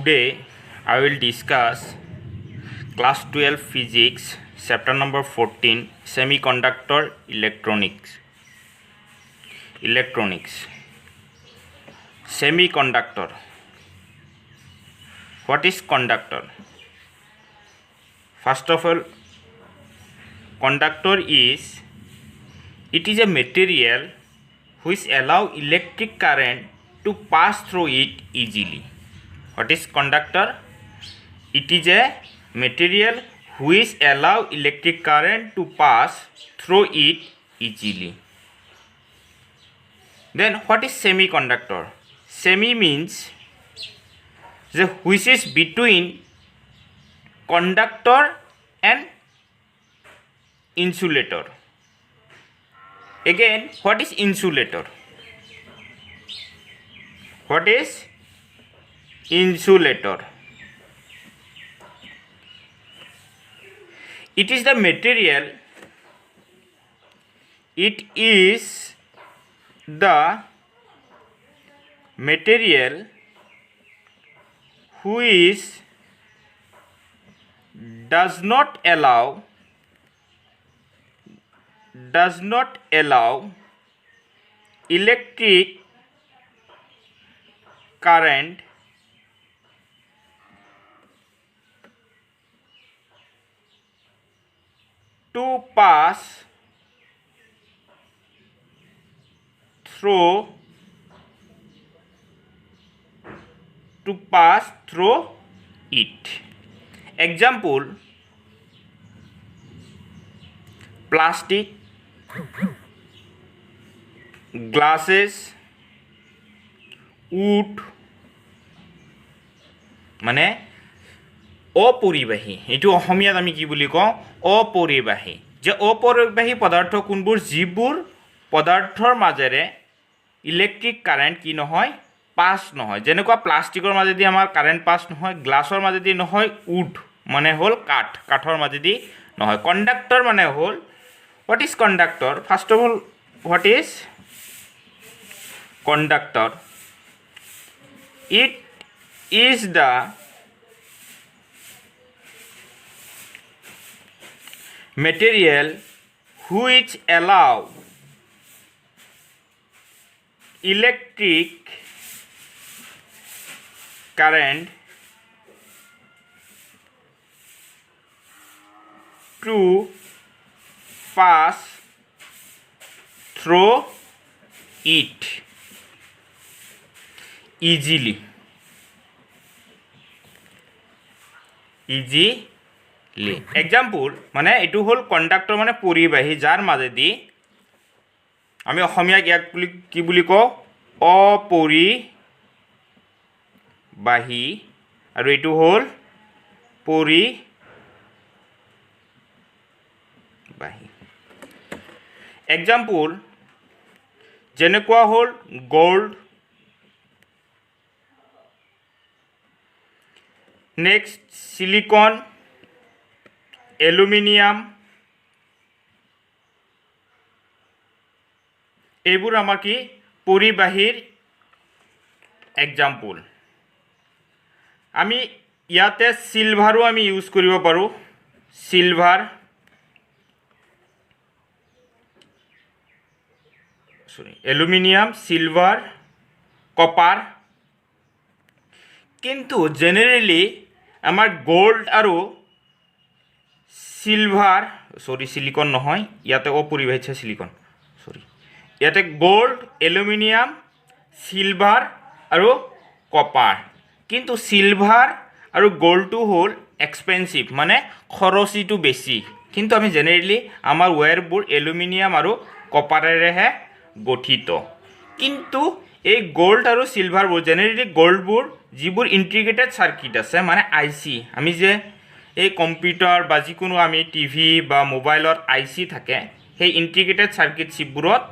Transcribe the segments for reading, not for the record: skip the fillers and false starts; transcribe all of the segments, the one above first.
Today I will discuss class 12 physics chapter number 14 semiconductor electronics. Semiconductor. What is conductor? First of all, conductor is a material which allow electric current to pass through it easily. What is conductor? It is a material which allow electric current to pass through it easily. Then what is semiconductor? Semi means the which is between conductor and insulator. Again, what is insulator? What is insulator? It is the material. It is the material which does not allow electric current to pass through it. Example: plastic, glasses, wood মানে অপৰিবাহী। এইটো অসমীয়াত আমি কি বুলি কওঁ? অপৰিবাহী। যে অপৰিবাহী পদাৰ্থ কোনবোৰ? যিবোৰ পদাৰ্থৰ মাজেৰে ইলেক্ট্ৰিক কাৰেণ্ট কি নহয়? পাছ নহয়। যেনেকুৱা প্লাষ্টিকৰ মাজেদি আমাৰ কাৰেণ্ট পাছ নহয়, গ্লাছৰ মাজেদি নহয়, উড মানে হ'ল কাঠৰ মাজেদি নহয়। কণ্ডাক্টৰ মানে হ'ল, what is conductor? First of all, what is conductor? It is the material which allow electric current to pass through it easily. Example মানে এইটো হ'ল কণ্ডাক্টৰ মানে পৰিবাহী, যাৰ মাজেদি আমি অসমীয়াত ইয়াক কি বুলি কওঁ? অপৰিবাহী। আৰু এইটো হ'ল পৰিবাহী। এক্সাম্পল যেনেকুৱা হ'ল গোল্ড, নেক্সট সিলিকন, এলুমিনিয়াম, এইবোৰ আমাৰ কি? পৰিবাহীৰ এক্সাম্পল। আমি ইয়াতে সিলভাৰো আমি ইউজ কৰিব পাৰোঁ। Silver, aluminium, silver, copper. কিন্তু জেনেৰেলি আমাৰ গোল্ড আৰু সিলভাৰ, সিলিকন নহয়, ইয়াতে অপৰিবাহী সিলিকন, ইয়াতে গোল্ড, এলুমিনিয়াম, সিলভাৰ আৰু কপাৰ। কিন্তু সিলভাৰ আৰু গোল্ডটো হ'ল এক্সপেঞ্চিভ, মানে খৰচীটো বেছি। কিন্তু আমি জেনেৰেলি আমাৰ ৱায়াৰবোৰ এলুমিনিয়াম আৰু কপাৰেৰেহে গঠিত। কিন্তু এই গোল্ড আৰু সিলভাৰবোৰ, জেনেৰেলি গোল্ডবোৰ যিবোৰ ইণ্টিগ্ৰেটেড চাৰ্কিট আছে, মানে IC, আমি যে এই কম্পিউটাৰ বা যিকোনো আমি টিভি বা মোবাইলত IC থাকে, সেই ইণ্টিগ্ৰেটেড চাৰ্কিট চিপবোৰত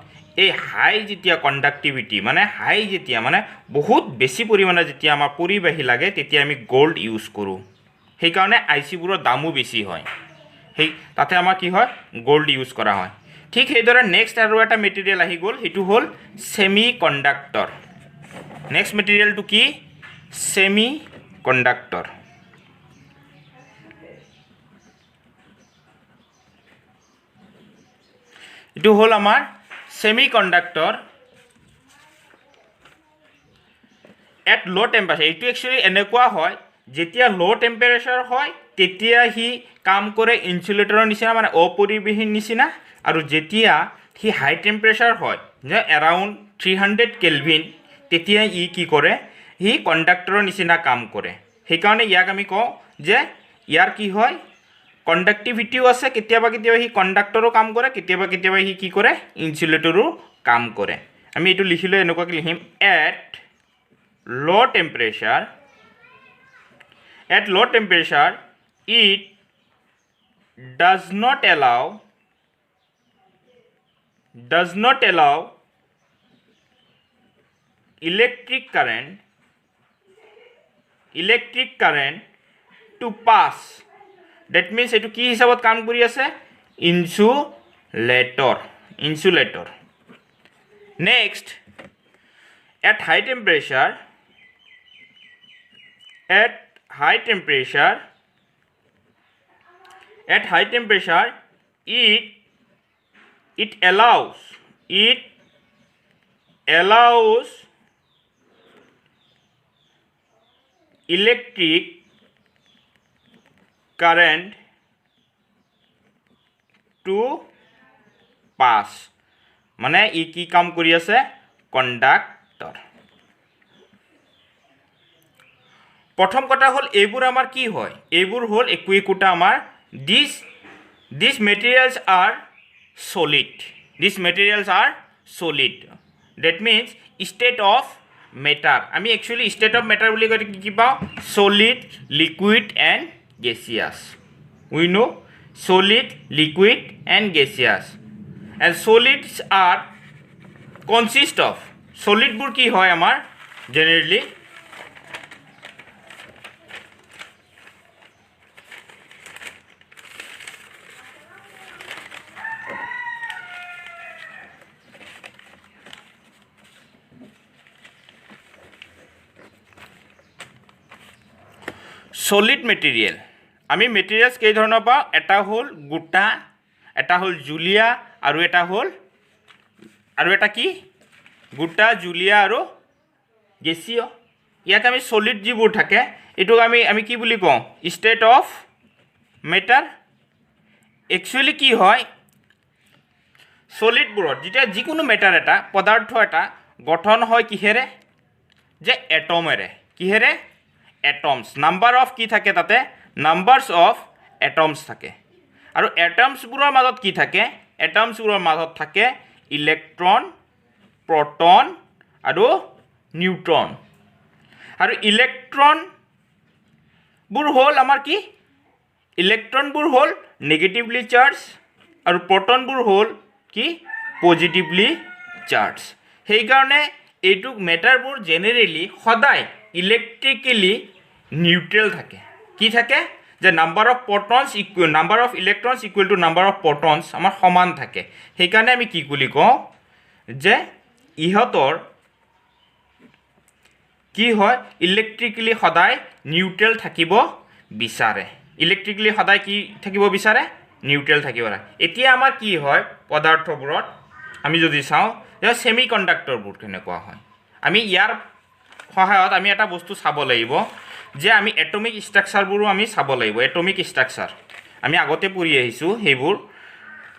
এই হাই যেতিয়া কণ্ডাক্টিভিটি, মানে হাই যেতিয়া মানে বহুত বেছি পৰিমাণে যেতিয়া আমাৰ পৰিবাহী লাগে, তেতিয়া আমি গোল্ড ইউজ কৰোঁ। সেইকাৰণে ICবোৰৰ দামো বেছি হয়। তাতে আমাৰ কি হয়? গোল্ড ইউজ কৰা হয়। ঠিক সেইদৰে নেক্সট আৰু এটা মেটেৰিয়েল আহি গ'ল, সেইটো হ'ল সেমি কণ্ডাক্টৰ। নেক্সট মেটেৰিয়েলটো কি? Semi conductor. এইটো হ'ল আমাৰ সেমি কণ্ডাক্টৰ এট লো টেম্পাৰেচাৰ। এইটো একচুৱেলি এনেকুৱা হয় যেতিয়া লো টেম্পাৰেচাৰ হয় তেতিয়া সি কাম কৰে ইনচুলেটৰৰ নিচিনা মানে অপৰিবাহীৰ নিচিনা, আৰু যেতিয়া সি হাই টেম্পাৰেচাৰ হয় যে এৰাউণ্ড 300 কেলভিন তেতিয়া ই কি কৰে, সি কণ্ডাক্টৰৰ নিচিনা কাম কৰে। সেইকাৰণে ইয়াক আমি কওঁ যে ইয়াৰ কি হয় কণ্ডাক্টিভিটিও আছে, কেতিয়াবা কেতিয়াবা সি কণ্ডাক্টৰো কাম কৰে, কেতিয়াবা কেতিয়াবা সি কি কৰে ইনচুলেটৰো কাম কৰে। আমি এইটো লিখিলে এনেকুৱাকৈ লিখিম at low temperature it does not allow electric current to pass. that means etu ki hisabot kaam kori ase insulator. Next, at high temperature it allows electric current to pass. মানে ই কি কাম কৰি আছে কণ্ডাক্টৰ। প্ৰথম কথা হ'ল এইবোৰ আমাৰ কি হয়, এইবোৰ হ'ল একোটা আমাৰ these materials are solid. that means state of matter. আমি একচুৱেলি state of matter বুলি কয় কি পাওঁ solid, liquid and gaseous. we know solid, liquid and gaseous, and solids are consist of solid বোৰ কি হয় আমাৰ generally solid material. আমি মেটেৰিয়েলছ কেই ধৰণৰ পাওঁ, এটা হ'ল গোটা, এটা হ'ল জুলীয়া, আৰু এটা কি গোটা, জুলীয়া আৰু গেছীয়। ইয়াক আমি সলিড যিবোৰ থাকে এইটোক আমি কি বুলি কওঁ ষ্টেট অফ মেটাৰ। একচুৱেলি কি হয় সলিডবোৰত যেতিয়া যিকোনো মেটাৰ এটা পদাৰ্থ এটা গঠন হয় কিহেৰে, যে এটমেৰে। কিহেৰে, এটমছ। নাম্বাৰ অফ কি থাকে তাতে, নাম্বাৰছ অফ এটমছ থাকে। আৰু এটমছবোৰৰ মাজত কি থাকে, এটমছবোৰৰ মাজত থাকে ইলেক্ট্ৰন, প্ৰটন আৰু নিউট্ৰন। আৰু ইলেক্ট্ৰনবোৰ হ'ল আমাৰ কি, ইলেক্ট্ৰনবোৰ হ'ল নেগেটিভলি চাৰ্জ আৰু প্ৰটনবোৰ হ'ল কি পজিটিভলি চাৰ্জ। সেইকাৰণে এইটো মেটাৰবোৰ জেনেৰেলি সদায় ইলেক্ট্ৰিকেলি নিউট্ৰেল থাকে। কি থাকে, যে number of protons equal number of electrons equal to number of protons আমাৰ সমান থাকে। সেইকাৰণে আমি কি বুলি কওঁ যে ইহঁতৰ কি হয় ইলেক্ট্ৰিকেলি সদায় নিউট্ৰেল থাকিব বিচাৰে। ইলেক্ট্ৰিকেলি সদায় কি থাকিব বিচাৰে, নিউট্ৰেল থাকিব লাগে। এতিয়া আমাৰ কি হয় পদাৰ্থবোৰত আমি যদি চাওঁ যে সেমি কণ্ডাক্টৰবোৰ কেনেকুৱা হয়, আমি ইয়াৰ সহায়ত আমি এটা বস্তু চাব লাগিব যে আমি এটমিক ষ্ট্ৰাকচাৰবোৰো আমি চাব লাগিব। এটমিক ষ্ট্ৰাকচাৰ আমি আগতে পঢ়ি আহিছোঁ, সেইবোৰ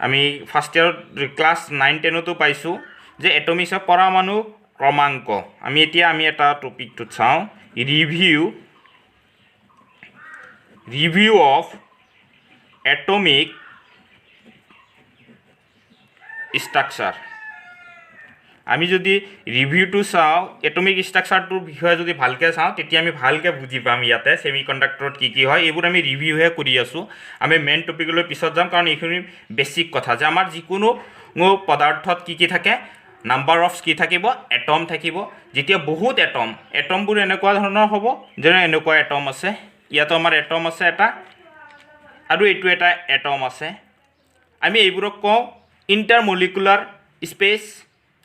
আমি ফাৰ্ষ্ট ইয়াৰত ক্লাছ 9-10তো পাইছোঁ যে এটমিক্স অফ পৰমাণু ক্ৰমাংক। আমি এটা টপিকটোত চাওঁ ৰিভিউ অফ এটমিক ষ্ট্ৰাকচাৰ। আমি যদি ৰিভিউটো চাওঁ এটমিক ষ্ট্ৰাকচাৰটোৰ বিষয়ে যদি ভালকৈ চাওঁ তেতিয়া আমি ভালকৈ বুজি পাম ইয়াতে ছেমি কণ্ডাক্টৰত কি হয়। এইবোৰ আমি ৰিভিউহে কৰি আছোঁ, আমি মেইন টপিকলৈ পিছত যাম, কাৰণ এইখিনি বেছিক কথা যে আমাৰ যিকোনো পদাৰ্থত কি থাকে, নাম্বাৰ অফ কি থাকিব, এটম থাকিব। যেতিয়া বহুত এটমবোৰ এনেকুৱা ধৰণৰ হ'ব, যেনে এনেকুৱা এটম আছে, ইয়াতো আমাৰ এটম আছে এটা, আৰু এইটো এটা এটম আছে। আমি এইবোৰক কওঁ ইণ্টাৰমলিকুলাৰ স্পেচ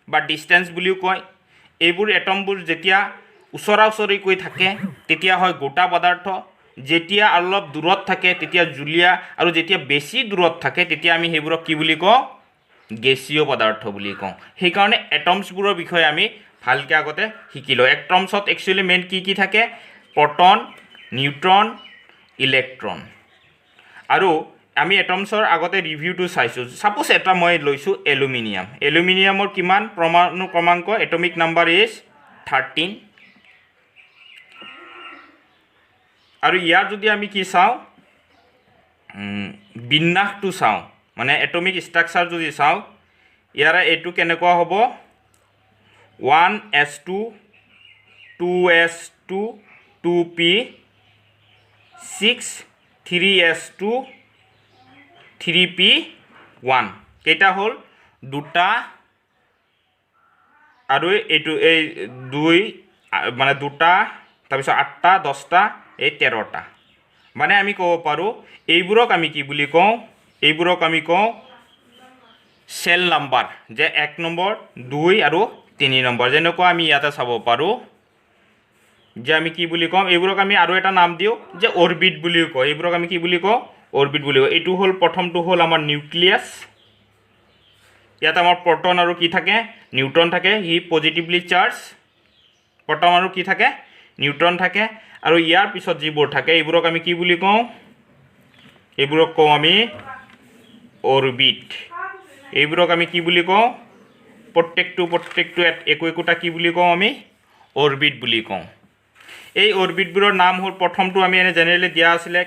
বা ডিষ্টেঞ্চ বুলিও কয়। এইবোৰ এটমবোৰ যেতিয়া ওচৰা ওচৰিকৈ থাকে তেতিয়া হয় গোটা পদাৰ্থ, যেতিয়া অলপ দূৰত থাকে তেতিয়া জুলীয়া, আৰু যেতিয়া বেছি দূৰত থাকে তেতিয়া আমি সেইবোৰক কি বুলি কওঁ? গেছীয় পদাৰ্থ বুলি কওঁ। সেইকাৰণে এটমছবোৰৰ বিষয়ে আমি ভালকৈ আগতে শিকি লওঁ। এটমছত একচুৱেলি মেইন কি থাকে? Proton, neutron, electron. আৰু আমি এটমছৰ আগতে ৰিভিউটো চাইছোঁ। ছাপ'জ এটা মই লৈছোঁ এলুমিনিয়াম। এলুমিনিয়ামৰ কিমান পৰমাণু ক্ৰমাংক? Atomic number is 13। আৰু ইয়াৰ যদি আমি কি চাওঁ, বিন্যাসটো চাওঁ, মানে এটমিক ষ্ট্ৰাকচাৰ যদি চাওঁ, ইয়াৰে এইটো কেনেকুৱা হ'ব? 1s2 2s2 2p 6 3s2 3p1 কেইটা হ'ল? দুটা, আৰু এইটো এই 2 মানে দুটা, তাৰপিছত 8টা 10টা, এই 13টা। মানে আমি ক'ব পাৰোঁ এইবোৰক আমি কি বুলি কওঁ? এইবোৰক আমি কওঁ চেল নাম্বাৰ, যে 1 নম্বৰ 2 আৰু 3 নম্বৰ। যেনেকুৱা আমি ইয়াতে চাব পাৰোঁ যে আমি কি বুলি কওঁ? এইবোৰক আমি আৰু এটা নাম দিওঁ যে অৰবিট বুলিও কওঁ। এইবোৰক আমি কি বুলি কওঁ? অৰবিট বুলি কওঁ। এইটো হ'ল প্ৰথমটো হ'ল আমাৰ নিউক্লিয়াছ। ইয়াত আমাৰ প্ৰটন আৰু কি থাকে? নিউট্ৰন থাকে। ই পজিটিভলি চাৰ্জ। প্ৰটন আৰু কি থাকে? নিউট্ৰন থাকে। আৰু ইয়াৰ পিছত যিবোৰ থাকে এইবোৰক আমি কি বুলি কওঁ? এইবোৰক কওঁ আমি অৰবিট। এইবোৰক আমি কি বুলি কওঁ? প্ৰত্যেকটো একোটা কি বুলি কওঁ? আমি অৰবিট বুলি কওঁ। এই অৰবিটবোৰৰ নাম হ'ল, প্ৰথমটো আমি এনে জেনেৰেলি দিয়া আছিলে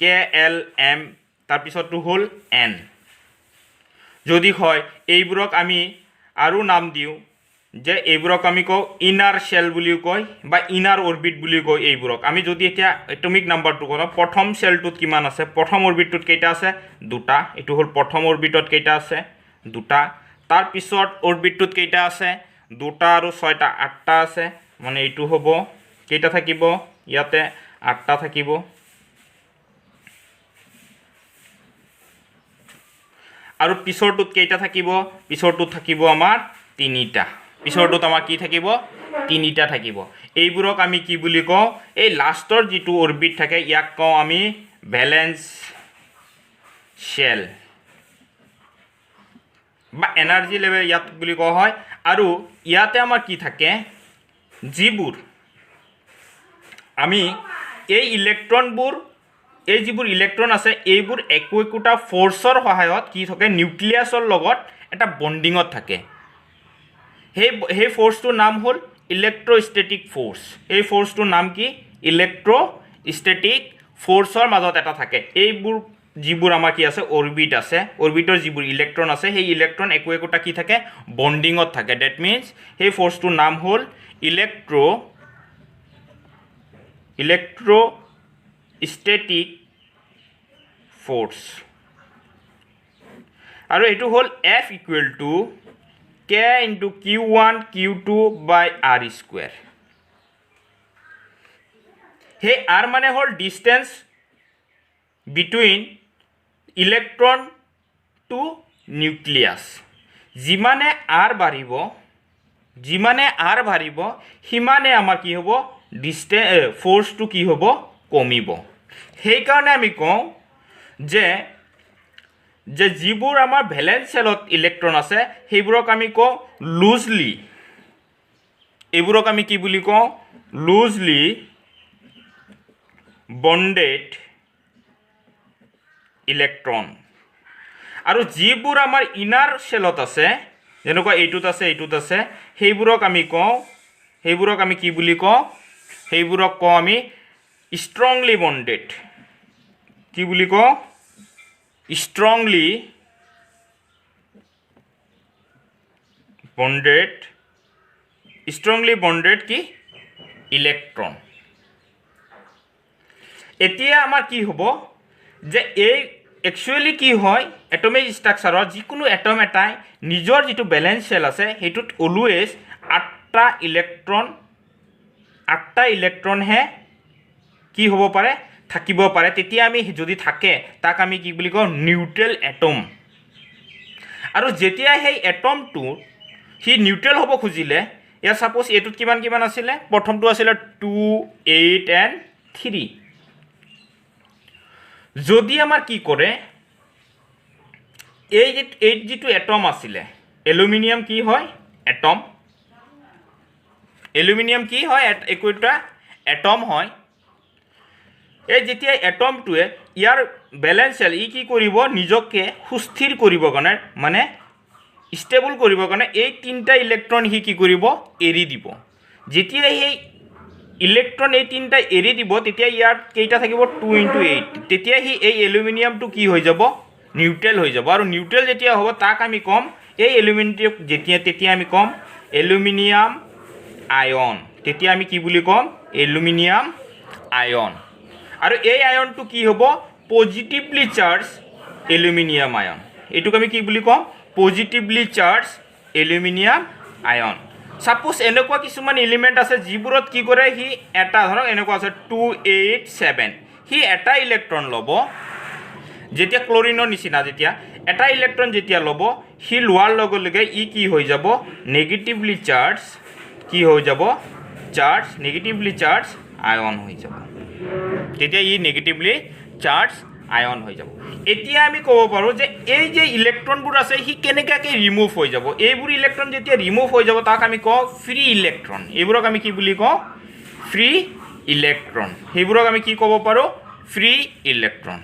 KLM, তাৰপিছতটো হ'ল N। যদি হয় এইবোৰক আমি আৰু নাম দিওঁ যে এইবোৰক আমি কওঁ ইনাৰ চেল বুলিও কয় বা ইনাৰ অৰবিট বুলিও কয়। এইবোৰক আমি যদি এতিয়া এটমিক নাম্বাৰটো কওঁ, প্ৰথম চেলটোত কিমান আছে? প্ৰথম অৰবিটটোত কেইটা আছে? দুটা। এইটো হ'ল প্ৰথম অৰবিটত কেইটা আছে? দুটা। তাৰপিছত অৰবিটটোত কেইটা আছে? দুটা আৰু 6টা 8টা আছে। মানে এইটো হ'ব কেইটা থাকিব? ইয়াতে 8টা থাকিব। আৰু পিছৰটোত কেইটা থাকিব? পিছৰটোত থাকিব আমাৰ 3টা। পিছৰটোত আমাৰ কি থাকিব? 3টা থাকিব। এইবোৰক আমি কি বুলি কওঁ? এই লাষ্টৰ যিটো অৰবিট থাকে ইয়াক কওঁ আমি ভেলেন্স শেল বা এনাৰ্জি লেভেল ইয়াত বুলি কোৱা হয়। আৰু ইয়াতে আমাৰ কি থাকে? যিবোৰ আমি এই ইলেক্ট্ৰনবোৰ, এই যিবোৰ ইলেক্ট্ৰন আছে এইবোৰ একোটা ফ'ৰ্চৰ সহায়ত কি থাকে? নিউক্লিয়াছৰ লগত এটা বণ্ডিঙত থাকে। সেই ফ'ৰ্চটোৰ নাম হ'ল ইলেক্ট্ৰষ্টেটিক ফ'ৰ্চ। এই ফ'ৰ্চটোৰ নাম কি? ইলেক্ট্ৰষ্টেটিক ফ'ৰ্চৰ মাজত এটা থাকে। এইবোৰ যিবোৰ আমাৰ কি আছে? অৰবিট আছে। অৰবিটৰ যিবোৰ ইলেক্ট্ৰন আছে সেই ইলেক্ট্ৰন একোটা কি থাকে? বণ্ডিঙত থাকে। ডেট মিনছ সেই ফ'ৰ্চটোৰ নাম হ'ল ইলেক্ট্ৰষ্টেটিক ফ'ৰ্চ। আৰু এইটো হ'ল F equal to K into Q1 Q2 by R square. সেই R মানে হ'ল distance between electron to nucleus. যিমানে R বাঢ়িব সিমানে আমাৰ কি হ'ব? ফ'ৰ্চটো কি হ'ব? কমিব। সেইকাৰণে আমি কওঁ যে যিবোৰ আমাৰ ভেলেন্স চেলত ইলেক্ট্ৰন আছে সেইবোৰক আমি কওঁ লুজলি। এইবোৰক আমি কি বুলি কওঁ? Loosely bonded electron. আৰু যিবোৰ আমাৰ ইনাৰ চেলত আছে, যেনেকুৱা এইটোত আছে, সেইবোৰক আমি কি বুলি কওঁ? সেইবোৰক কওঁ আমি ষ্ট্ৰংলি বণ্ডেড। কি বুলি কওঁ? ষ্ট্ৰংলি বণ্ডেড কি? ইলেক্ট্ৰন। এতিয়া আমাৰ কি হ'ব? যে এই একচুৱেলি কি হয়? এটমিক ষ্ট্ৰাকচাৰত যিকোনো এটম এটাই নিজৰ যিটো বেলেন্স চেল আছে সেইটোত অলৱেজ 8টা ইলেক্ট্ৰনহে কি হ'ব পাৰে? থাকিব পাৰে। তেতিয়া আমি যদি থাকে তাক আমি কি বুলি কওঁ? Neutral atom. আৰু যেতিয়া সেই এটমটো হি নিউট্ৰেল হ'ব খুজিলে ইয়াত সাপোজ এইটোত কিমান কিমান আছিলে প্ৰথমটো আছিলে 2 8 and 3 যদি আমাৰ কি কৰে এই যেটো এটম আছিলে এলুমিনিয়াম কি হয় এটম এলুমিনিয়াম কি হয় একোটা এটম হয় এই যেতিয়া এটমটোৱে ইয়াৰ ব্যালেন্স সেল ই কি কৰিব নিজকে সুস্থিৰ কৰিব কাৰণে মানে স্টেবল কৰিব কাৰণে এই তিনটা ইলেক্ট্ৰন হি কি কৰিব এৰি দিব যেতিয়া এই ইলেক্ট্ৰন এই তিনটা এৰি দিব তেতিয়া ইয়াৰ কেইটা থাকিব 2 * 8 তেতিয়া হি এই এলুমিনিয়ামটো কি হৈ যাব নিউট্ৰেল হৈ যাব আৰু নিউট্ৰেল যেতিয়া হ'ব তাক আমি কম এই এলুমিনিয়াম তেতিয়া আমি কম এলুমিনিয়াম আয়ন তেতিয়া আমি কি বুলি কম এলুমিনিয়াম আয়ন আৰু এই আয়নটো কি হ'ব পজিটিভলি চাৰ্জ এলুমিনিয়াম আয়ন এটুক আমি কি বুলি কম পজিটিভলি চাৰ্জ এলুমিনিয়াম আয়ন সাপোজ এনেকুৱা কিছুমান এলিমেন্ট আছে যিবোৰত কি কৰে হি এটা ধৰক এনেকুৱা আছে 2 8 7 হি এটা ইলেক্ট্ৰন ল'ব যেতিয়া ক্লোৰিনৰ নিচিনা যেতিয়া এটা ইলেক্ট্ৰন যেতিয়া ল'ব হি লোৱাৰ লগে লগে ই কি হৈ যাব নেগেটিভলি চাৰ্জ কি হৈ যাব চাৰ্জ নেগেটিভলি চাৰ্জ আয়ন হৈ যাব তেতিয়া ই নেগেটিভলি চাৰ্জ আয়ন হৈ যাব এতিয়া আমি ক'ব পাৰো যে এই যে ইলেক্ট্ৰনবোৰ আছে হি কেনেকাকে ৰিমুভ হৈ যাব এইবোৰ ইলেক্ট্ৰন যেতিয়া ৰিমুভ হৈ যাব তাক আমি কওঁ ফ্ৰী ইলেক্ট্ৰন এইবোৰক আমি কি বুলি কওঁ ফ্ৰী ইলেক্ট্ৰন সেইবোৰক আমি কি ক'ব পাৰো ফ্ৰী ইলেক্ট্ৰন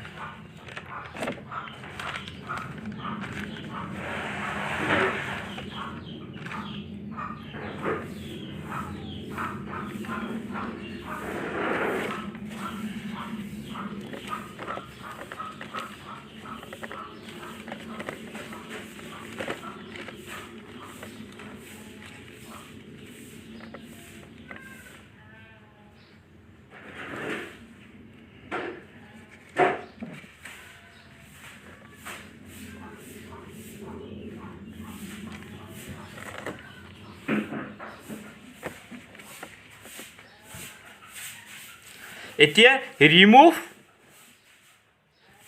এতিয়া ৰিমুভ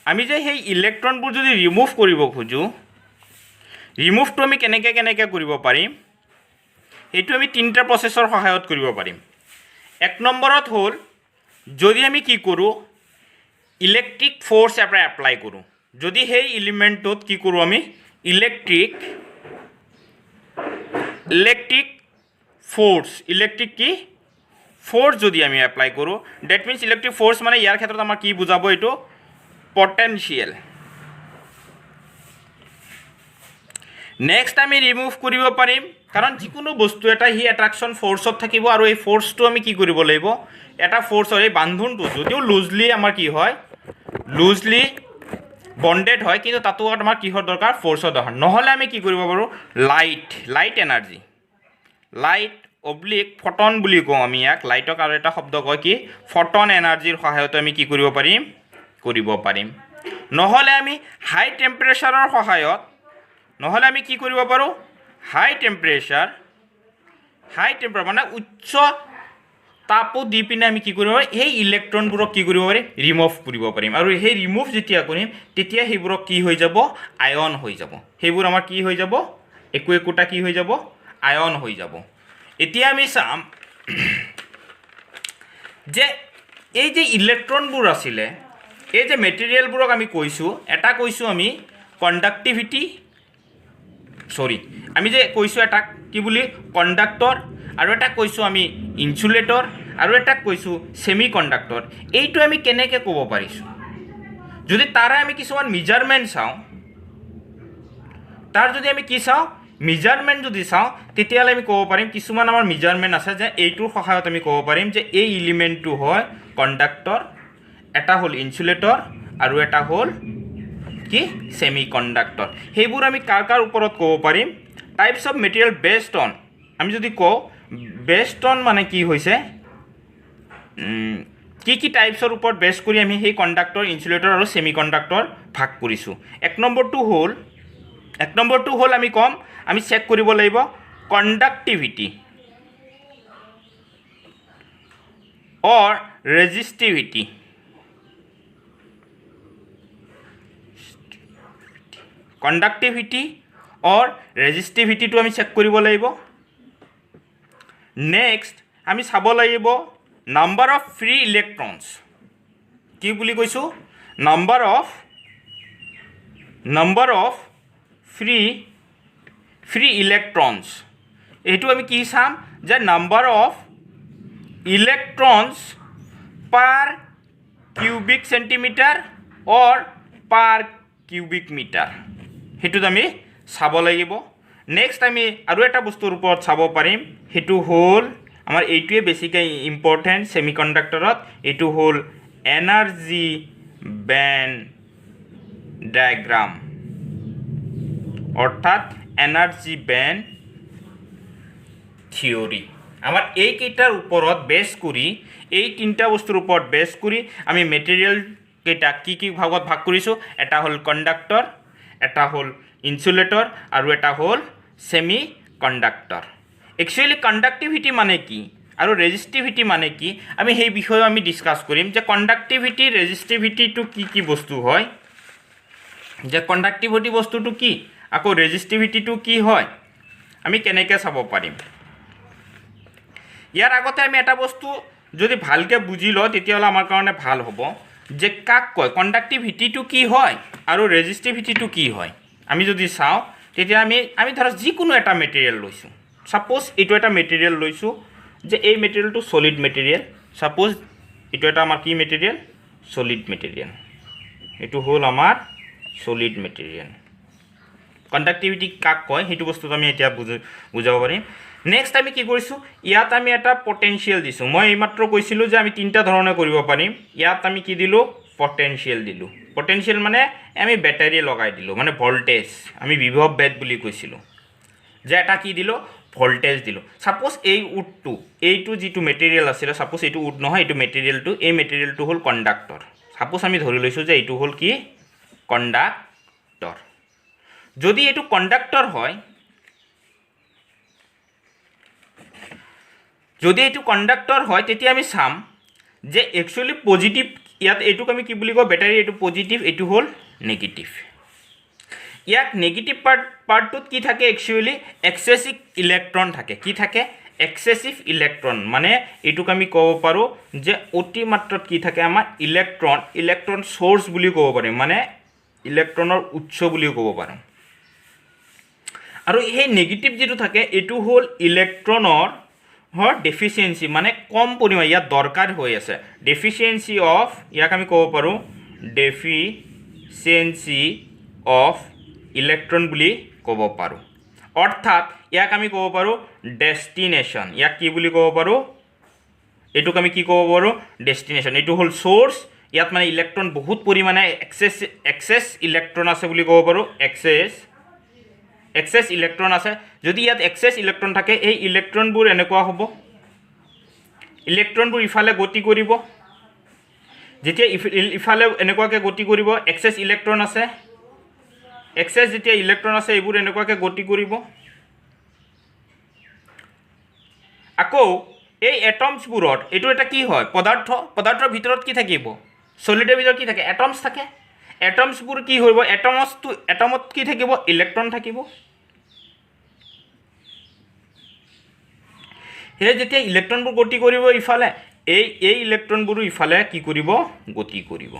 আমি যে সেই ইলেক্ট্ৰনবোৰ যদি ৰিমুভ কৰিব খোজো ৰিমুভটো আমি কেনেকৈ কৰিব পাৰিম এইটো আমি তিনটা প্ৰসেছৰ সহায়ত কৰিব পাৰিম এক নম্বৰত হ'ল যদি আমি কি কৰো ইলেক্ট্ৰিক ফোৰ্স এপ্লাই কৰো যদি সেই এলিমেন্টত কি কৰো আমি ইলেক্ট্ৰিক ফোৰ্স ইলেক্ট্ৰিক কি ফোৰ্স যদি আমি এপ্লাই কৰো দ্যাট মিন্স ইলেক্ট্ৰিক ফোৰ্স মানে ইয়াৰ ক্ষেত্ৰত আমাৰ কি বুজাব এটো পটেনশিয়াল নেক্সট আমি ৰিমুভ কৰিব পাৰিম কাৰণ যিকোনো বস্তু এটা হি অ্যাট্ৰাকশন ফোৰ্সত থাকিব আৰু এই ফোৰ্সটো আমি কি কৰিব লাগিব এটা ফোৰ্সৰ এই বান্ধনটো যদিও লুজলি আমাৰ কি হয় লুজলি বন্ডেড হয় কিন্তু তাতো আমাৰ কিহৰ দৰকাৰ ফোৰ্সৰ দৰকাৰ নহলে আমি কি কৰিব পাৰো light energy light oblique photon বুলি কওঁ আমি ইয়াক লাইটক আৰু এটা শব্দ কয় কি ফটন এনাৰ্জিৰ সহায়ত আমি কি কৰিব পাৰিম নহলে আমি হাই টেম্পাৰেচাৰৰ সহায়ত নহলে আমি কি কৰিব পাৰো হাই টেম্পাৰেচাৰ মানে উচ্চ তাপো দি পিনে আমি কি কৰিব পাৰিম এই ইলেক্ট্ৰনবোৰক কি কৰিব পাৰিম ৰিমুভ কৰিব পাৰিম আৰু সেই ৰিমুভ যেতিয়া কৰিম তেতিয়া সেইবোৰক কি হৈ যাব আয়ন হৈ যাব সেইবোৰ আমাৰ কি হৈ যাব একোটা কি হৈ যাব আয়ন হৈ যাব এতিয়া আমি চাম যে এই যে ইলেক্ট্ৰনবোৰ আছিলে এই যে মেটেৰিয়েলবোৰক আমি কৈছো আমি কণ্ডাক্টিভিটি আমি যে কৈছো এটা কি বুলি কণ্ডাক্টৰ আৰু এটা কৈছো আমি ইনসুলেটৰ আৰু এটা কৈছো সেমি কণ্ডাক্টৰ এইটো আমি কেনেকৈ ক'ব পাৰিছো যদি তাৰে আমি কিছুমান মেজাৰমেন্ট চাওঁ তাৰ যদি আমি কি চাওঁ মেজাৰমেন্ট যদি চাওঁ তেতিয়ালে আমি ক'ব পাৰিম কিছুমান আমাৰ মেজাৰমেন্ট আছে যে এইটোৰ সহায়ত আমি ক'ব পাৰিম যে এই এলিমেন্টটো হয় কণ্ডাক্টৰ এটা হ'ল ইনসুলেটৰ আৰু এটা হ'ল কি সেমি কণ্ডাক্টৰ সেইবোৰ আমি কাৰ ওপৰত ক'ব পাৰিম types of material based on আমি যদি কওঁ বেসড অন মানে কি হৈছে কি টাইপসৰ ওপৰত বেস কৰি আমি সেই কণ্ডাক্টৰ ইনসুলেটৰ আৰু সেমি কণ্ডাক্টৰ ভাগ কৰিছো এক নম্বৰটো হ'ল আমি কম আমি চেক কৰিব লাগিব কণ্ডাক্টিভিটি or resistivity conductivity অৰ ৰেজিষ্টিভিটিটো আমি চেক কৰিব লাগিব। নেক্সট আমি চাব লাগিব নাম্বাৰ অফ ফ্ৰী ইলেক্ট্ৰনছ। কি বুলি কৈছোঁ? Number of free electrons. এইটো আমি কি চাম যে number of electrons per cubic centimetre or per cubic metre, সেইটোত আমি চাব লাগিব। নেক্সট আমি আৰু এটা বস্তুৰ ওপৰত চাব পাৰিম, সেইটো হ'ল আমাৰ এইটোৱে বেছিকৈ ইম্পৰ্টেণ্ট ছেমিকণ্ডাক্টৰত, এইটো হ'ল এনাৰ্জি বেণ্ড ডায়েগ্ৰাম, অৰ্থাৎ এনাৰ্জি বেণ্ড থিয়ৰী। আমাৰ এইকেইটাৰ ওপৰত বেছ কৰি, এই তিনিটা বস্তুৰ ওপৰত বেছ কৰি আমি মেটেৰিয়েল কেইটা কি ভাগত ভাগ কৰিছোঁ। এটা হ'ল কণ্ডাক্টৰ, এটা হ'ল ইনচুলেটৰ আৰু এটা হ'ল ছেমি কণ্ডাক্টৰ। একচুৱেলি কণ্ডাক্টিভিটি মানে কি আৰু ৰেজিষ্টিভিটি মানে কি, আমি সেই বিষয়েও আমি ডিছকাছ কৰিম যে কণ্ডাক্টিভিটি ৰেজিষ্টিভিটিটো কি বস্তু হয়, যে কণ্ডাক্টিভিটি বস্তুটো কি, আকৌ ৰেজিষ্টিভিটিটো কি হয়, আমি কেনেকৈ চাব পাৰিম। ইয়াৰ আগতে আমি এটা বস্তু যদি ভালকৈ বুজি লওঁ তেতিয়াহ'লে আমাৰ কাৰণে ভাল হ'ব যে কাক কয়, কণ্ডাক্টিভিটিটো কি হয় আৰু ৰেজিষ্টিভিটিটো কি হয়। আমি যদি চাওঁ তেতিয়া আমি ধৰক যিকোনো এটা মেটেৰিয়েল লৈছোঁ। ছাপ'জ এইটো এটা মেটেৰিয়েল লৈছোঁ যে এই মেটেৰিয়েলটো ছলিড মেটেৰিয়েল। ছাপ'জ এইটো এটা আমাৰ কি মেটেৰিয়েল? Solid material. এইটো হ'ল আমাৰ ছলিড মেটেৰিয়েল। কণ্ডাক্টিভিটি কাক কয় সেইটো বস্তুটো আমি এতিয়া বুজাব পাৰিম। নেক্সট আমি কি কৰিছোঁ, ইয়াত আমি এটা পটেনচিয়েল দিছোঁ। মই এইমাত্ৰ কৈছিলোঁ যে আমি তিনিটা ধৰণে কৰিব পাৰিম। ইয়াত আমি কি দিলোঁ? পটেনচিয়েল দিলোঁ। পটেনচিয়েল মানে আমি বেটাৰী লগাই দিলোঁ, মানে ভল্টেজ, আমি বিভৱ বেদ বুলি কৈছিলোঁ যে এটা কি দিলোঁ? ভল্টেজ দিলোঁ। ছাপ'জ এই উডটো, এইটো যিটো মেটেৰিয়েল আছিলে, ছাপ'জ এইটো উড নহয়, এইটো মেটেৰিয়েলটো, এই মেটেৰিয়েলটো হ'ল কণ্ডাক্টৰ। ছাপ'জ আমি ধৰি লৈছোঁ যে এইটো হ'ল কি? কণ্ডাক্টৰ। যদি এইটো কণ্ডাক্টৰ হয়, তেতিয়া আমি চাম যে একচুৱেলি পজিটিভ, ইয়াত এইটোক আমি কি বুলি কওঁ? বেটাৰী। এইটো পজিটিভ, এইটো হ'ল নেগেটিভ। ইয়াত নেগেটিভ পাৰ্টটোত কি থাকে? একচুৱেলি এক্সেছিভ ইলেক্ট্ৰন থাকে। কি থাকে? এক্সেছিভ ইলেক্ট্ৰন, মানে এইটোক আমি ক'ব পাৰোঁ যে অতিমাত্ৰাত কি থাকে? আমাৰ ইলেক্ট্ৰন চ'ৰ্চ বুলি ক'ব পাৰিম, মানে ইলেক্ট্ৰনৰ উৎস বুলিও ক'ব পাৰোঁ। আৰু সেই নেগেটিভ যিটো থাকে এইটো হ'ল ইলেক্ট্ৰনৰ ডেফিচিয়েঞ্চি, মানে কম পৰিমাণ ইয়াত দৰকাৰ হৈ আছে। ডেফিচিয়েঞ্চি অফ, ইয়াক আমি ক'ব পাৰোঁ ডেফিচিয়েঞ্চি অফ ইলেক্ট্ৰন বুলি ক'ব পাৰোঁ। অৰ্থাৎ ইয়াক আমি ক'ব পাৰোঁ ডেষ্টিনেশ্যন। ইয়াক কি বুলি ক'ব পাৰোঁ? এইটোক আমি কি ক'ব পাৰোঁ? ডেষ্টিনেশ্যন। এইটো হ'ল চ'ৰ্চ, ইয়াত মানে ইলেক্ট্ৰন বহুত পৰিমাণে এক্সেছ ইলেক্ট্ৰন আছে বুলি ক'ব পাৰোঁ। এক্সেছ ইলেক্ট্ৰন আছে। যদি ইয়াত এক্সেছ ইলেক্ট্ৰন থাকে, এই ইলেক্ট্ৰনবোৰ এনেকুৱা হ'ব, ইলেক্ট্ৰনবোৰ ইফালে গতি কৰিব। যেতিয়া ইফালে এনেকুৱাকৈ গতি কৰিব, এক্সেছ ইলেক্ট্ৰন আছে, এক্সেছ যেতিয়া ইলেক্ট্ৰন আছে এইবোৰ এনেকুৱাকৈ গতি কৰিব। আকৌ এই এটমছবোৰত, এইটো এটা কি হয়? পদাৰ্থৰ ভিতৰত কি থাকিব? ছলিডৰ ভিতৰত কি থাকে? এটমছ থাকে। এটমছবোৰ কি হ'ব? এটমত কি থাকিব? ইলেক্ট্ৰন থাকিব। সেয়ে যেতিয়া ইলেক্ট্ৰনবোৰ গতি কৰিব ইফালে, এই ইলেক্ট্ৰনবোৰো ইফালে কি কৰিব? গতি কৰিব।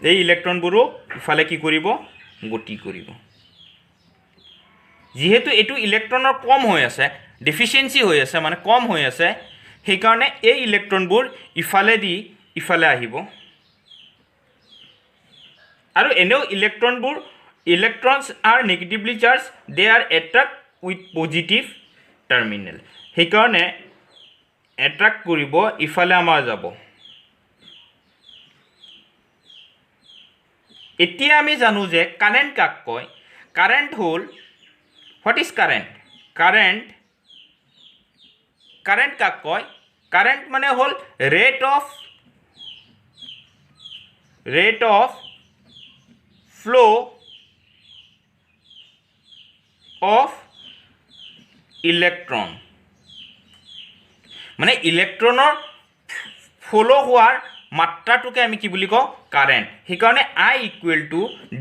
এই ইলেক্ট্ৰনবোৰো ইফালে কি কৰিব? গতি কৰিব। যিহেতু এইটো ইলেক্ট্ৰনৰ কম হৈ আছে, ডেফিচিয়েঞ্চি হৈ আছে, মানে কম হৈ আছে, সেইকাৰণে এই ইলেক্ট্ৰনবোৰ ইফালে আহিব। আৰু এনেও electrons are negatively charge, they are attract with positive terminal. সেইকাৰণে এট্ৰাক্ট কৰিব, ইফালে আমাৰ যাব। এতিয়া আমি জানো যে কাৰেণ্ট কাক কয়? কাৰেণ্ট হ'ল, হোৱাট ইজ কাৰেণ্ট? কাৰেণ্ট কাক কয়? কাৰেণ্ট মানে হ'ল rate of flow of electron, মানে ইলেক্ট্ৰনৰ ফ্লো হোৱাৰ মাত্ৰাটোকে আমি কি বুলি কওঁ? কাৰেণ্ট। সেইকাৰণে I =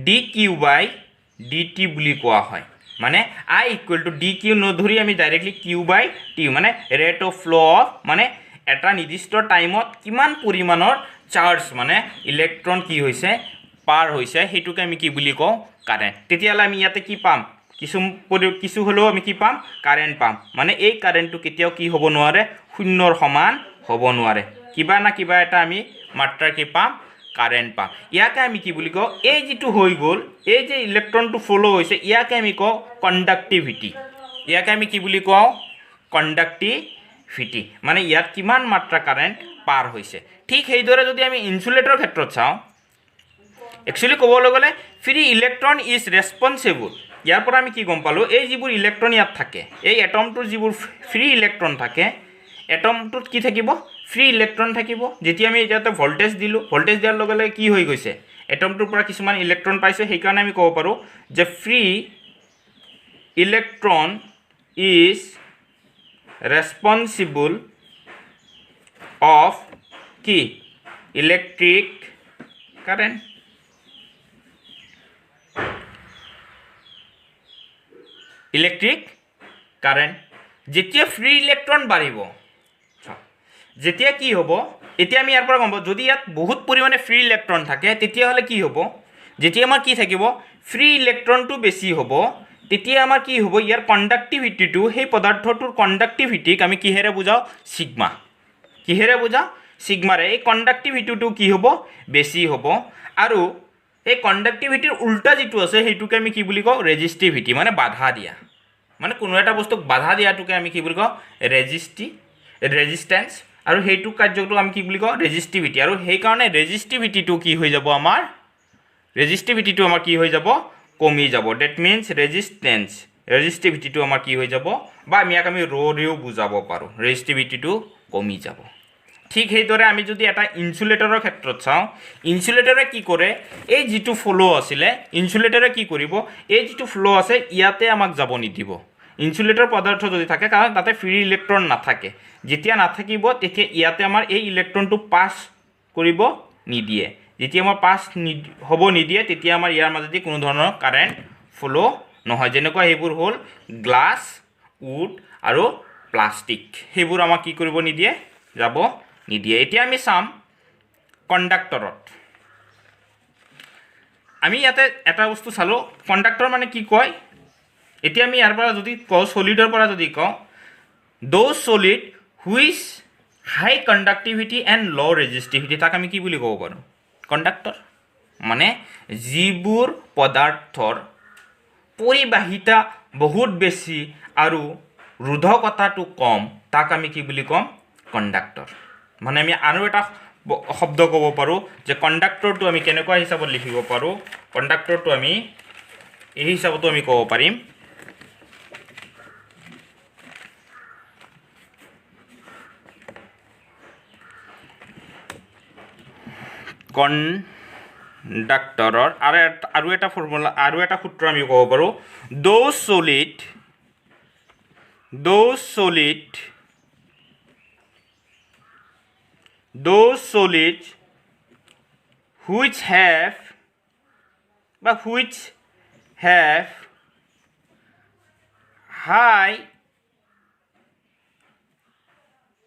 dq/dt বুলি কোৱা হয়। মানে I equal to d q নধৰি আমি ডাইৰেক্টলি কিউ বাই টি মানে ৰেট অফ ফ্ল' অফ মানে এটা নিৰ্দিষ্ট টাইমত কিমান পৰিমাণৰ চাৰ্জ মানে ইলেক্ট্ৰন কি হৈছে পাৰ হৈছে সেইটোকে আমি কি বুলি কওঁ কাৰেণ্ট তেতিয়াহ'লে আমি ইয়াতে কি পাম কিছু হ'লেও আমি কি পাম কাৰেণ্ট পাম মানে এই কাৰেণ্টটো কেতিয়াও কি হ'ব নোৱাৰে শূন্যৰ সমান হ'ব নোৱাৰে কিবা না কিবা এটা আমি মাত্ৰা কি পাম কাৰেণ্ট পাম ইয়াকে আমি কি বুলি কওঁ এই যেটো হৈ গ'ল এই যে ইলেক্ট্ৰনটো ফ্ল' হৈছে ইয়াকে আমি কওঁ কণ্ডাক্টিভিটি ইয়াকে আমি কি বুলি কওঁ কণ্ডাক্টিভিটি মানে ইয়াত কিমান মাত্ৰা কাৰেণ্ট পাৰ হৈছে ঠিক সেইদৰে যদি আমি ইনসুলেটৰৰ ক্ষেত্ৰত চাওঁ একচুৱেলি ক'বলৈ গ'লে ফ্ৰী ইলেক্ট্ৰন ইজ ৰেছপন্সিবল ইয়াৰ পৰা আমি কি গম পালোঁ এই যিবোৰ ইলেক্ট্ৰন ইয়াত থাকে এই এটমটোৰ যিবোৰ ফ্ৰী ইলেক্ট্ৰন থাকে এটমটোত কি থাকিব ফ্ৰী ইলেক্ট্ৰন থাকিব যেতিয়া আমি ইয়াতে ভল্টেজ দিলোঁ ভল্টেজ দিয়াৰ লগে লগে কি হৈ গৈছে এটমটোৰ পৰা কিছুমান ইলেক্ট্ৰন পাইছে সেইকাৰণে আমি ক'ব পাৰোঁ যে ফ্ৰী ইলেক্ট্ৰন ইজ ৰেছপন্সিবল অফ কি ইলেক্ট্ৰিক কাৰেণ্ট ইলেক্ট্ৰিক কাৰেণ্ট যেতিয়া ফ্ৰী ইলেক্ট্ৰন বাঢ়িব যেতিয়া কি হ'ব এতিয়া আমি ইয়াৰ পৰা গম পাওঁ যদি ইয়াত বহুত পৰিমাণে ফ্ৰী ইলেক্ট্ৰন থাকে তেতিয়াহ'লে কি হ'ব যেতিয়া আমাৰ কি থাকিব ফ্ৰী ইলেক্ট্ৰনটো বেছি হ'ব তেতিয়া আমাৰ কি হ'ব ইয়াৰ কণ্ডাক্টিভিটিটো সেই পদাৰ্থটোৰ কণ্ডাক্টিভিটিক আমি কিহেৰে বুজাওঁ সিগমা কিহেৰে বুজাওঁ সিগমাৰে এই কণ্ডাক্টিভিটিটো কি হ'ব বেছি হ'ব আৰু এই কণ্ডাক্টিভিটিৰ উল্টা যেটো আছে সেইটোকে আমি কি বুলি কওঁ ৰেজিষ্টিভিটি মানে বাধা দিয়া মানে কোনো এটা বস্তুক বাধা দিয়াটোকে আমি কি বুলি কওঁ ৰেজিষ্টেন্স আৰু সেইটো কাৰ্যটো আমি কি বুলি কওঁ ৰেজিষ্টিভিটি আৰু সেইকাৰণে ৰেজিষ্টিভিটিটো কি হৈ যাব আমাৰ কি হৈ যাব কমি যাব ডেট মিন্স ৰেজিষ্টিভিটিটো আমাৰ কি হৈ যাব বা আমি ইয়াক আমি ৰেও বুজাব পাৰোঁ ৰেজিষ্টিভিটিটো কমি যাব ঠিক সেইদৰে আমি যদি এটা ইনসুলেটৰৰ ক্ষেত্ৰত চাওঁ ইনসুলেটৰে কি কৰে এই যেটো ফ্ল' আছিলে ইনসুলেটৰে কি কৰিব এই যেটো ফ্ল' আছে ইয়াতে আমাক যাব নিদিব ইনসুলেটৰ পদাৰ্থ যদি থাকে কাৰণ তাতে ফ্ৰী ইলেক্ট্ৰন নাথাকে যেতিয়া নাথাকিব তেতিয়া ইয়াতে আমাৰ এই ইলেক্ট্ৰনটো পাছ কৰিব নিদিয়ে যেতিয়া আমাৰ পাছ হ'ব নিদিয়ে তেতিয়া আমাৰ ইয়াৰ মাজেদি কোনো ধৰণৰ কাৰেণ্ট ফ্ল' নহয় যেনেকুৱা সেইবোৰ হ'ল গ্লাছ উড আৰু প্লাষ্টিক সেইবোৰ আমাক কি কৰিব নিদিয়ে যাব নিদিয়ে এতিয়া আমি চাম কণ্ডাক্টৰত আমি ইয়াতে এটা বস্তু চালোঁ কণ্ডাক্টৰ মানে কি কয় এতিয়া আমি ইয়াৰ পৰা যদি কওঁ সলিডৰ পৰা যদি কওঁ those solid which high conductivity and low' resistivity তাক আমি কি বুলি ক'ব পাৰোঁ কণ্ডাক্টৰ মানে যিবোৰ পদাৰ্থৰ পৰিবাহিতা বহুত বেছি আৰু ৰোধকতাটো কম তাক আমি কি বুলি ক'ম কণ্ডাক্টৰ মানে আমি আৰু এটা শব্দ ক'ব পাৰোঁ যে কণ্ডাক্টৰটো আমি কেনেকুৱা হিচাপত লিখিব পাৰোঁ কণ্ডাক্টৰটো আমি এই হিচাপতো আমি ক'ব পাৰিম কণ্ডাক্টৰৰ আৰু এটা ফৰ্মুলা আৰু এটা সূত্ৰ আমি ক'ব পাৰোঁ those solids which have high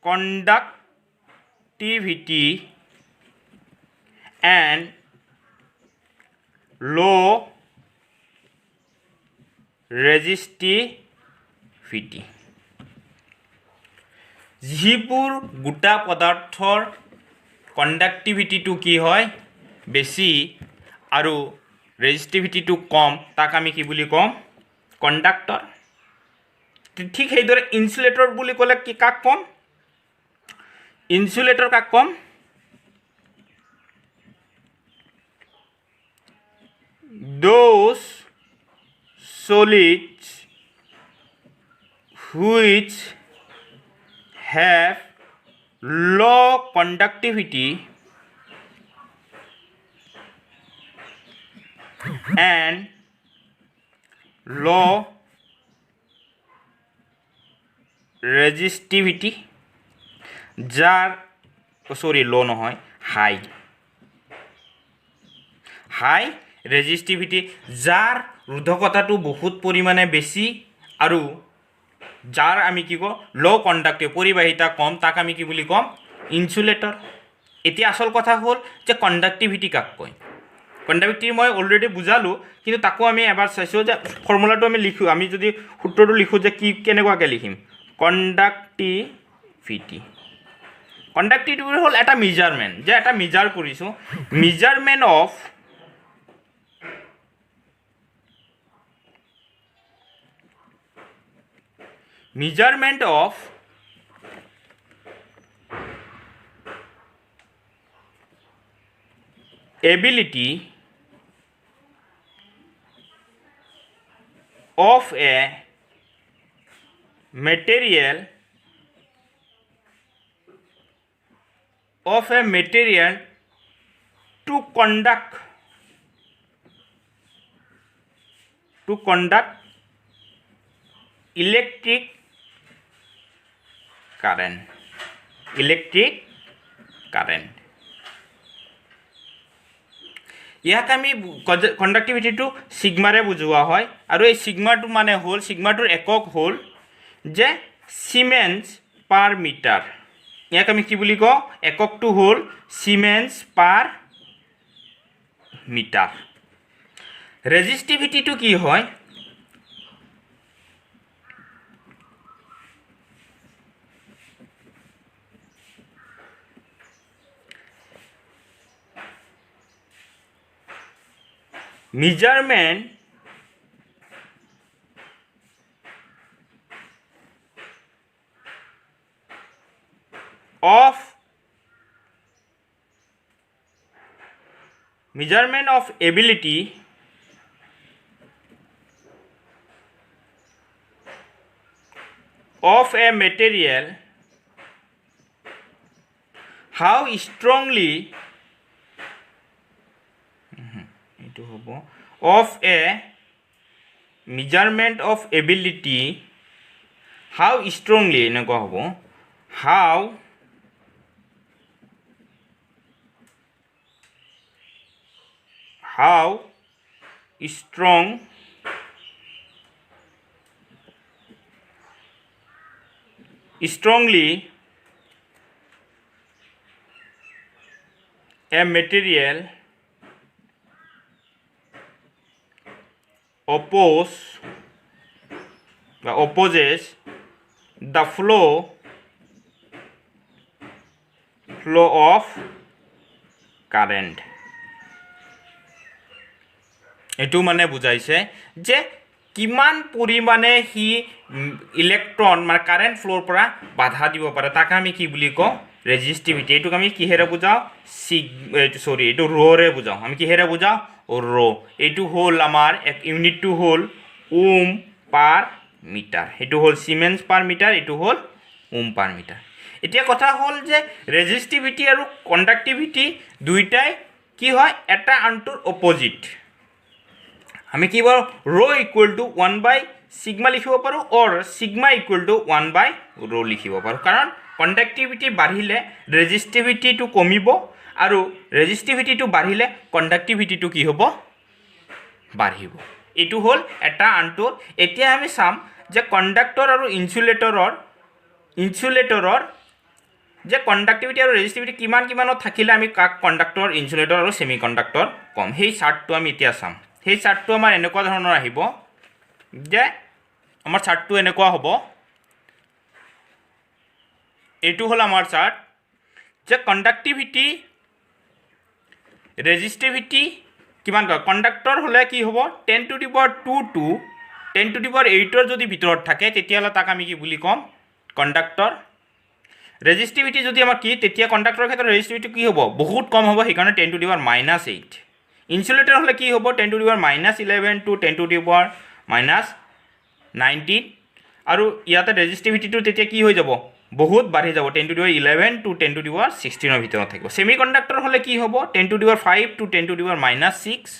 conductivity and low resistivity যিবোৰ গোটা পদাৰ্থৰ কণ্ডাক্টিভিটিটো কি হয় বেছি আৰু ৰেজিষ্টিভিটিটো কম তাক আমি কি বুলি ক'ম কণ্ডাক্টৰ ঠিক সেইদৰে ইনসুলেটৰ বুলি ক'লে কি কাক ক'ম ইনসুলেটৰ কাক ক'ম those solids which have low conductivity and low resistivity যাৰ লো নহয় হাই ৰেজিষ্টিভিটি যাৰ ৰোধকতাটো বহুত পৰিমাণে বেছি আৰু যাৰ আমি কি কওঁ ল' কণ্ডাক্টিভ পৰিবাহিতা কম তাক আমি কি বুলি ক'ম ইনচুলেটৰ এতিয়া আসল কথা হ'ল যে কণ্ডাক্টিভিটি কাক কয় কণ্ডাক্টিভিটি মই অলৰেডি বুজালোঁ কিন্তু তাকো আমি এবাৰ চাইছোঁ যে ফৰ্মুলাটো আমি লিখোঁ আমি যদি সূত্ৰটো লিখোঁ যে কি কেনেকুৱাকৈ লিখিম কণ্ডাক্টিভিটি কণ্ডাক্টিভিটি হ'ল এটা মেজাৰমেণ্ট যে এটা মেজাৰ কৰিছোঁ measurement of ability of a material to conduct electric current ইয়াক আমি কণ্ডাক্টিভিটিটো সিগমাৰে বুজোৱা হয় আৰু এই সিগমাটো মানে হ'ল সিগমাটোৰ একক হ'ল যে সিমেন্স পাৰ মিটাৰ ইয়াক আমি কি বুলি কওঁ এককটো হ'ল সিমেন্স পাৰ মিটাৰ ৰেজিষ্টিভিটিটো কি হয় measurement of ability of a material how strongly of a measurement of ability how strongly এনেকুৱা হ'ব how strongly a material opposes the flow of current এটো মানে বুজাইছে যে কিমান পৰিমাণে হি ইলেক্ট্ৰন মানে কাৰেন্ট ফ্লোৰ পৰা বাধা দিব পাৰে তাক আমি কি বুলি কওঁ ৰেজিষ্টিভিটি এটোক আমি কিহেৰে বুজাও এটো ৰোৰে বুজাও আমি কিহেৰে বুজাও ৰো এটো হ'ল আমাৰ এক ইউনিটটো হ'ল ওম পাৰ মিটাৰ এটো হ'ল সিমেন্স পাৰ মিটাৰ এটো হ'ল ওম পাৰ মিটাৰ এতিয়া কথা হ'ল যে ৰেজিষ্টিভিটি আৰু কণ্ডাক্টিভিটি দুইটাই কি হয় এটা আনটোৰ অপোজিট আমি কি পাৰো ৰো ইকুৱেল টু 1 বাই সিগমা লিখিব পাৰো অৰ সিগমা ইকুৱেল টু 1 বাই ৰো লিখিব পাৰো কাৰণ কণ্ডাক্টিভিটি বাঢ়িলে ৰেজিষ্টিভিটিটো কমিব আৰু ৰেজিষ্টিভিটিটো বাঢ়িলে কণ্ডাক্টিভিটিটো কি হ'ব বাঢ়িব এটো হ'ল এটা আনটো এতিয়া আমি চাম যে কণ্ডাক্টৰ আৰু ইনসুলেটৰৰ যে কণ্ডাক্টিভিটি আৰু ৰেজিষ্টিভিটি কিমানত থাকিলে আমি কাক কণ্ডাক্টৰ ইনসুলেটৰ আৰু সেমিকণ্ডাক্টৰ কম সেই চাৰ্টটো আমি এতিয়া চাম সেই চাৰ্টটো আমাৰ এনেকুৱা ধৰণৰ আহিব যে আমাৰ চাৰ্টটো এনেকুৱা হ'ব এটো হ'ল আমাৰ চাৰ্ট যে কণ্ডাক্টিভিটি ৰেজিষ্টিভিটি কিমান কয় কণ্ডাক্টৰ হলে কি হ'ব 10 to the power 2 to 10 to the power 8 ৰ যদি ভিতৰত থাকে তেতিয়ালে তাক আমি কি বুলি কম কণ্ডাক্টৰ ৰেজিষ্টিভিটি যদি আমাৰ কি তেতিয়া কণ্ডাক্টৰৰ ক্ষেত্ৰত ৰেজিষ্টিভিটি কি হ'ব বহুত কম হ'ব সেইকাৰণে 10 টু দি পাৱাৰ -8 ইনসুলেটৰ হলে কি হ'ব 10 to the power -11 to 10 to the power -19 আৰু ইয়াতে ৰেজিষ্টিভিটিটো তেতিয়া কি হৈ যাব বহুত বাঢ়ি যাব 10 to the power 11 to 10 to the power 16 ৰ ভিতৰত থাকিব সেমিকণ্ডাক্টৰ হলে কি হ'ব 10 to the power 5 to 10 to the power -6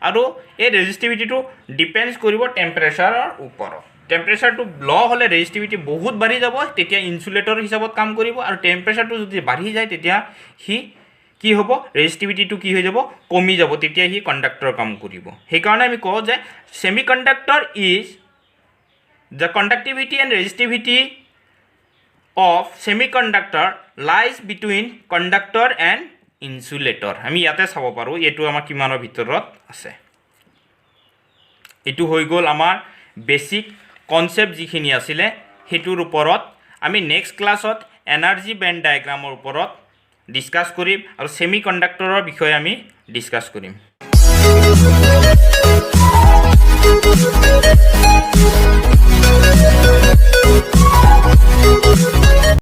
আৰু এই ৰেজিষ্টিভিটিটো ডিপেন্ডস কৰিব টেম্পাৰেচাৰৰ ওপৰত টেম্পাৰেচাৰটো ল হলে ৰেজিষ্টিভিটি বহুত বাঢ়ি যাব তেতিয়া ইনসুলেটৰ হিচাপত কাম কৰিব আৰু টেম্পাৰেচাৰটো যদি বাঢ়ি যায় তেতিয়া হি কি হ'ব ৰেজিষ্টিভিটিটো কি হৈ যাব কমি যাব তেতিয়া হি কণ্ডাক্টৰ কাম কৰিব সেইকাৰণে আমি কওঁ যে semiconductor is the conductivity and resistivity of semiconductor lies between conductor and insulator আমি ইয়াতে চাব পাৰোঁ এইটো আমাৰ কিমানৰ ভিতৰত আছে এইটো হৈ গ'ল আমাৰ বেসিক কনসেপ্ট যিখিনি আছিলে হেতুৰ ওপৰত আমি নেক্সট ক্লাছত এনাৰ্জি বেণ্ড ডায়াগ্ৰামৰ ওপৰত ডিসকাস কৰিম আৰু সেমিকণ্ডাক্টৰৰ বিষয়ে আমি ডিসকাস কৰিম